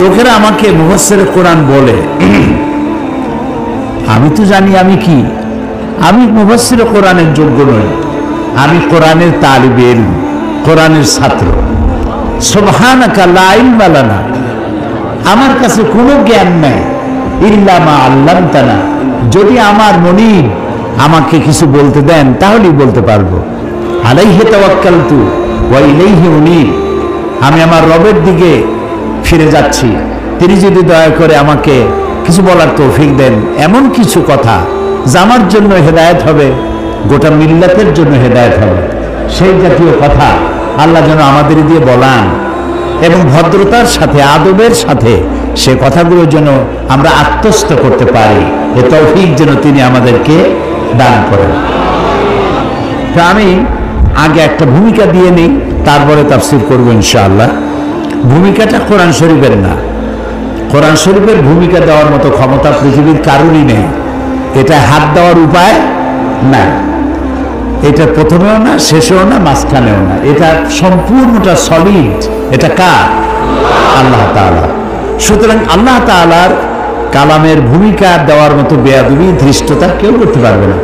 লোকেরা আমাকে মুফাসসির কোরআন বলে, আমি তো জানি আমি কি, আমি মুফাসসির কোরআনের যোগ্য নই, আমি কোরআনের তালিবে ইলম, কোরআনের ছাত্র। সুবহানাকা লা ইলমা লানা, আমার কাছে কোনো জ্ঞান নাই, ইল্লা মা আল্লামতানা, যদি আমার মনিব আমাকে কিছু বলতে দেন তাহলেই বলতে পারবো। আলাইহি তাওয়াক্কালতু ওয়া ইলাইহি উনীব, আমি আমার রবের দিকে ফিরে যাচ্ছি, তিনি যদি দয়া করে আমাকে কিছু বলার তৌফিক দেন, এমন কিছু কথা যা আমার জন্য হেদায়েত হবে, গোটা মিল্লাতের জন্য হেদায়েত হবে, সেই জাতীয় কথা আল্লাহ যেন আমাদের দিয়ে বলান এবং ভদ্রতার সাথে আদবের সাথে সে কথাগুলো যেন আমরা আত্মস্থ করতে পারি, এ তৌফিক যেন তিনি আমাদেরকে দান করেন। তো আমি আগে একটা ভূমিকা দিয়ে নিই, তারপরে তাফসীর করবো ইনশাআল্লাহ। ভূমিকাটা কোরআন শরীফের না, কোরআন শরীফের ভূমিকা দেওয়ার মতো ক্ষমতা পৃথিবীর কারোরই নেই, এটা হাত দেওয়ার উপায় না, এটা প্রথমেও না, শেষেও না, মাঝখানেও না, এটা সম্পূর্ণটা সলিড, এটা কার? আল্লাহ তাআলা। সুতরাং আল্লাহ তাআলার কালামের ভূমিকা দেওয়ার মতো বেয়াদবি ধৃষ্টতা কেউ করতে পারবে না।